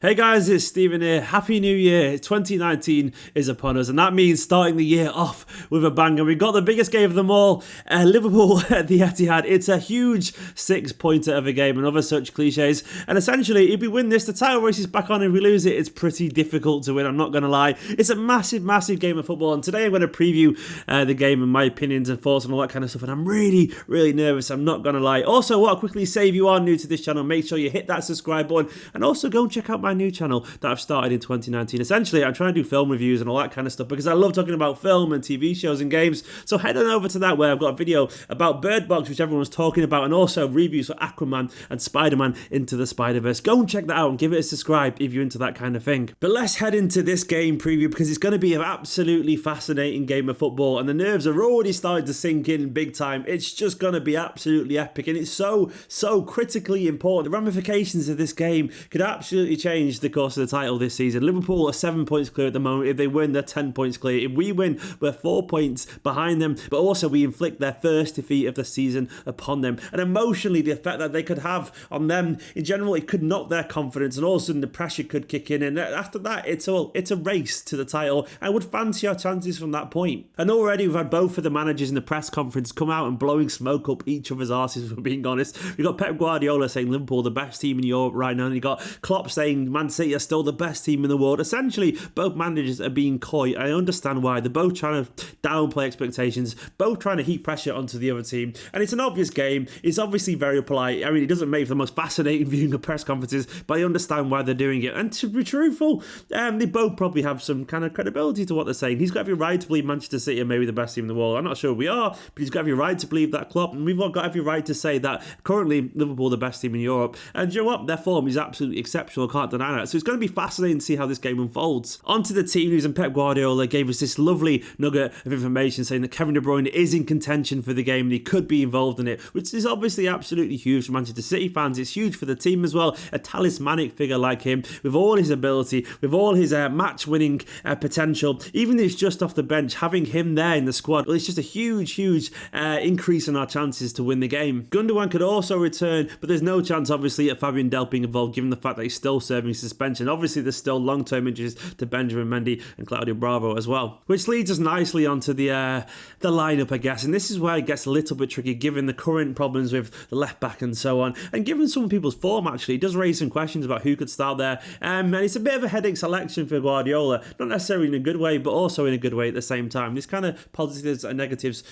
Hey guys, it's Steven here. Happy New Year. 2019 is upon us, and that means starting the year off with a bang. And we've got the biggest game of them all, Liverpool at the Etihad. It's a huge 6-pointer of a game and other such cliches. And essentially, if we win this, the title race is back on. If we lose it, it's pretty difficult to win, I'm not going to lie. It's a massive, massive game of football. And today I'm going to preview the game and my opinions and thoughts and all that kind of stuff. And I'm really, really nervous, I'm not going to lie. Also, what I'll quickly say, if you are new to this channel, make sure you hit that subscribe button. And also go and check out my new channel that I've started in 2019. Essentially, I'm trying to do film reviews and all that kind of stuff because I love talking about film and TV shows and games. So head on over to that, where I've got a video about Bird Box, which everyone's talking about, and also reviews for Aquaman and Spider-Man Into the Spider-Verse. Go and check that out and give it a subscribe if you're into that kind of thing. But let's head into this game preview because it's going to be an absolutely fascinating game of football, and the nerves are already starting to sink in big time. It's just going to be absolutely epic, and it's so critically important. The ramifications of this game could absolutely change the course of the title this season. Liverpool are 7 points clear at the moment. If they win, they're 10 points clear. If we win, we're 4 points behind them, but also we inflict their first defeat of the season upon them. And emotionally, the effect that they could have on them in general, it could knock their confidence, and all of a sudden the pressure could kick in, and after that it's a race to the title. I would fancy our chances from that point. And already we've had both of the managers in the press conference come out and blowing smoke up each other's arses, for being honest. We've got Pep Guardiola saying Liverpool the best team in Europe right now, and you got Klopp saying Man City are still the best team in the world. Essentially, both managers are being coy. I understand why. They're both trying to downplay expectations, both trying to heap pressure onto the other team. And it's an obvious game. It's obviously very polite. I mean, it doesn't make for the most fascinating viewing of press conferences, but I understand why they're doing it. And to be truthful, they both probably have some kind of credibility to what they're saying. He's got every right to believe Manchester City are maybe the best team in the world. I'm not sure we are, but he's got every right to believe that Klopp. And we've all got every right to say that currently Liverpool are the best team in Europe. And you know what? Their form is absolutely exceptional. Can't deny that. So it's going to be fascinating to see how this game unfolds. On to the team news, and Pep Guardiola gave us this lovely nugget of information saying that Kevin De Bruyne is in contention for the game and he could be involved in it, which is obviously absolutely huge for Manchester City fans. It's huge for the team as well. A talismanic figure like him, with all his ability, with all his match-winning potential, even if it's just off the bench, having him there in the squad, well, it's just a huge increase in our chances to win the game. Gundogan could also return, but there's no chance, obviously, of Fabian Delph being involved, given the fact that he's still serving suspension. Obviously, there's still long-term injuries to Benjamin Mendy and Claudio Bravo as well, which leads us nicely onto the lineup, I guess. And this is where it gets a little bit tricky, given the current problems with the left back and so on, and given some people's form. Actually, it does raise some questions about who could start there, and it's a bit of a headache selection for Guardiola, not necessarily in a good way, but also in a good way at the same time. There's kind of positives and negatives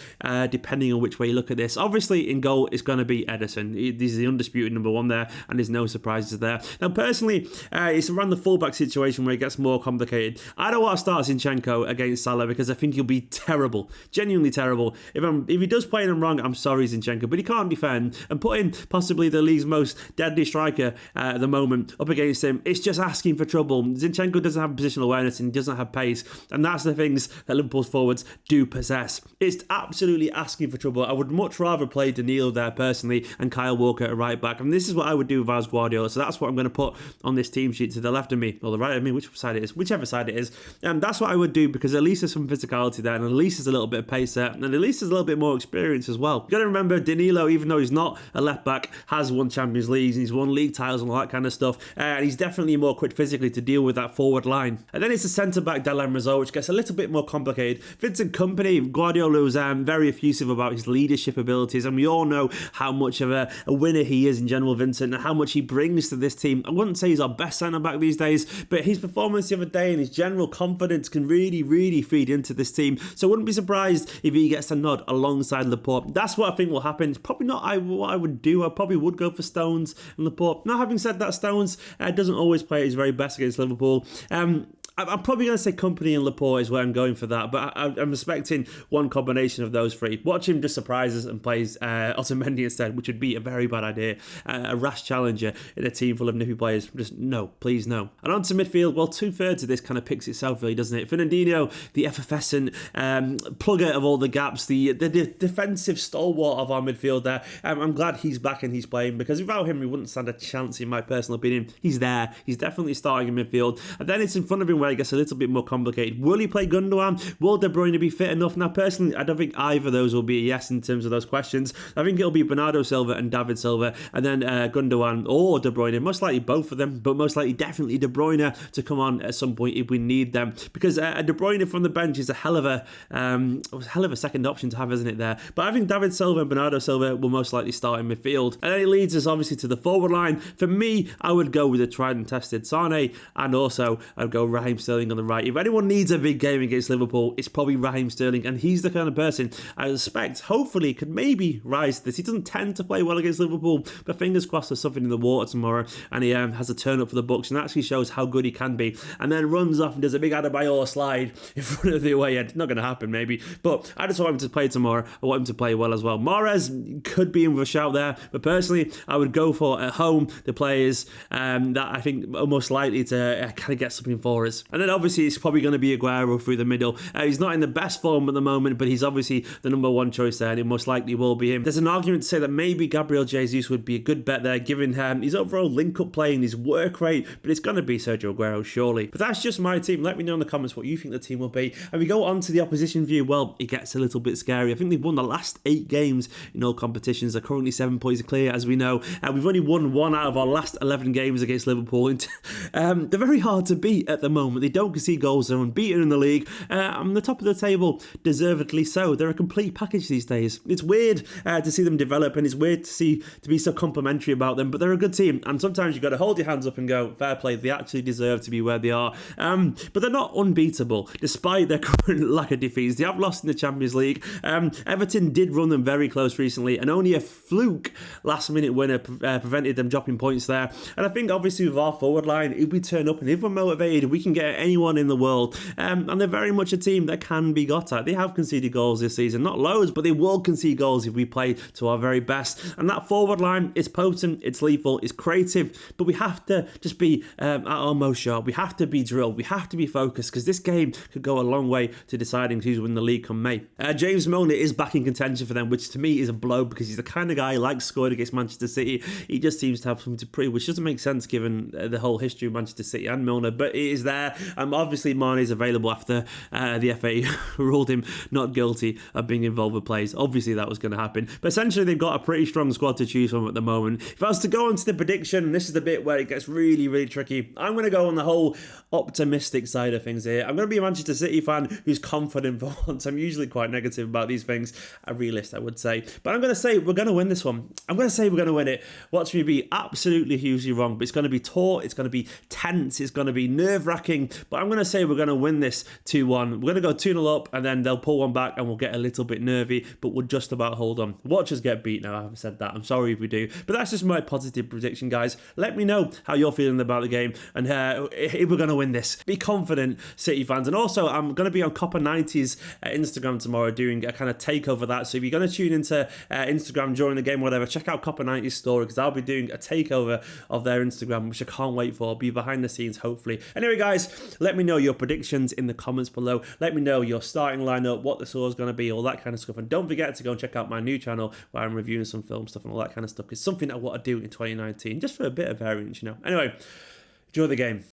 depending on which way you look at this. Obviously, in goal, it's going to be Ederson. He's the undisputed number one there, and there's no surprises there. Now, personally, it's around the fullback situation where it gets more complicated. I don't want to start Zinchenko against Salah because I think he'll be terrible, genuinely terrible. If he does play him wrong, I'm sorry, Zinchenko, but he can't defend, and putting possibly the league's most deadly striker at the moment up against him, it's just asking for trouble. Zinchenko doesn't have positional awareness and he doesn't have pace, and that's the things that Liverpool's forwards do possess. It's absolutely asking for trouble. I would much rather play Danilo there personally and Kyle Walker at right back, and this is what I would do if I was Guardiola. So that's what I'm going to put on this team sheet to the left of me, or the right of me, whichever side it is, and that's what I would do, because at least there's some physicality there, and at least there's a little bit of pace there, and at least there's a little bit more experience as well. You've got to remember, Danilo, even though he's not a left back, has won Champions Leagues and he's won league titles and all that kind of stuff, and he's definitely more equipped physically to deal with that forward line. And then it's the centre back dilemma as well, which gets a little bit more complicated. Vincent Kompany, Guardiola was very effusive about his leadership abilities, and we all know how much of a winner he is in general, Vincent, and how much he brings to this team. I wouldn't say he's our best centre back these days, but his performance the other day and his general confidence can really feed into this team. So I wouldn't be surprised if he gets a nod alongside Laporte. That's what I think will happen. It's probably not what I would do. I probably would go for Stones and Laporte. Now, having said that, Stones doesn't always play at his very best against Liverpool. I'm probably going to say Kompany and Laporte is where I'm going for that, but I'm expecting one combination of those three. Watch him just surprise us and plays Otamendi instead, which would be a very bad idea. A rash challenger in a team full of nippy players. Just no, please no. And on to midfield, well, 2/3 of this kind of picks itself really, doesn't it? Fernandinho, the effervescent plugger of all the gaps, the defensive stalwart of our midfield there. I'm glad he's back and he's playing, because without him, we wouldn't stand a chance, in my personal opinion. He's there. He's definitely starting in midfield. And then it's in front of him where it gets a little bit more complicated. Will he play Gundogan? Will De Bruyne be fit enough? Now, personally, I don't think either of those will be a yes in terms of those questions. I think it'll be Bernardo Silva and David Silva, and then Gundogan or De Bruyne. Most likely both of them, but most likely definitely De Bruyne to come on at some point if we need them. Because De Bruyne from the bench is a hell of a second option to have, isn't it, there? But I think David Silva and Bernardo Silva will most likely start in midfield. And then it leads us obviously to the forward line. For me, I would go with a tried and tested Sane, and also I'd go Raheem Sterling on the right. If anyone needs a big game against Liverpool, it's probably Raheem Sterling, and he's the kind of person I suspect, hopefully, could maybe rise to this. He doesn't tend to play well against Liverpool, but fingers crossed there's something in the water tomorrow, and he has a turn up for the Bucks, and actually shows how good he can be, and then runs off and does a big Adebayor slide in front of the away end. Not going to happen, maybe, but I just want him to play tomorrow. I want him to play well as well. Mahrez could be in for a shout there, but personally, I would go for, at home, the players that I think are most likely to kind of get something for us. And then obviously it's probably going to be Aguero through the middle. He's not in the best form at the moment, but he's obviously the number one choice there, and it most likely will be him. There's an argument to say that maybe Gabriel Jesus would be a good bet there, given his overall link-up play and his work rate, but it's going to be Sergio Aguero, surely. But that's just my team. Let me know in the comments what you think the team will be. And we go on to the opposition view. Well, it gets a little bit scary. I think they've won the last 8 games in all competitions. They're currently 7 points clear, as we know. We've only won 1 out of our last 11 games against Liverpool. They're very hard to beat at the moment. They don't concede goals. They're unbeaten in the league. On the top of the table, deservedly so. They're a complete package these days. It's weird to see them develop, and it's weird to be so complimentary about them, but they're a good team, and sometimes you've got to hold your hands up and go, fair play, they actually deserve to be where they are. But they're not unbeatable, despite their current lack of defeats. They have lost in the Champions League. Everton did run them very close recently, and only a fluke last-minute winner prevented them dropping points there. And I think, obviously, with our forward line, if we turn up and if we're motivated, we can get anyone in the world. And they're very much a team that can be got at. They have conceded goals this season, not loads, but they will concede goals if we play to our very best. And that forward line is potent, it's lethal, it's creative, but we have to just be at our most sharp. We have to be drilled, we have to be focused, because this game could go a long way to deciding who's winning the league come May. James Milner is back in contention for them, which to me is a blow, because he's the kind of guy who likes scoring against Manchester City. He just seems to have something to prove, which doesn't make sense given the whole history of Manchester City and Milner, but it is there. Obviously Mane is available after the FA ruled him not guilty of being involved with plays. Obviously that was going to happen, but essentially they've got a pretty strong squad to choose from at the moment. If I was to go into the prediction, and this is the bit where it gets really, really tricky, I'm going to go on the whole optimistic side of things here. I'm going to be a Manchester City fan who's confident for once. I'm usually quite negative about these things. A realist, I would say. But I'm going to say we're going to win this one. I'm going to say we're going to win it. Watch me be absolutely hugely wrong, but it's going to be taut, it's going to be tense, it's going to be nerve-wracking, but I'm going to say we're going to win this 2-1. We're going to go 2-0 up, and then they'll pull one back, and we'll get a little bit nervy, but we'll just about hold on. Watch us get beat now, I haven't said that. I'm sorry if we do, but that's just my positive prediction, guys. Let me know how you're feeling about the game, and if we're going to win this. Be confident, City fans. And also, I'm going to be on Copper90's Instagram tomorrow doing a kind of takeover of that, so if you're going to tune into Instagram during the game, whatever, check out Copper90's story, because I'll be doing a takeover of their Instagram, which I can't wait for. I'll be behind the scenes, hopefully. Anyway, guys, let me know your predictions in the comments below. Let me know your starting lineup, what the score is going to be, all that kind of stuff. And don't forget to go and check out my new channel where I'm reviewing some film stuff and all that kind of stuff. It's something I want to do in 2019, just for a bit of variance, you know. Anyway, enjoy the game.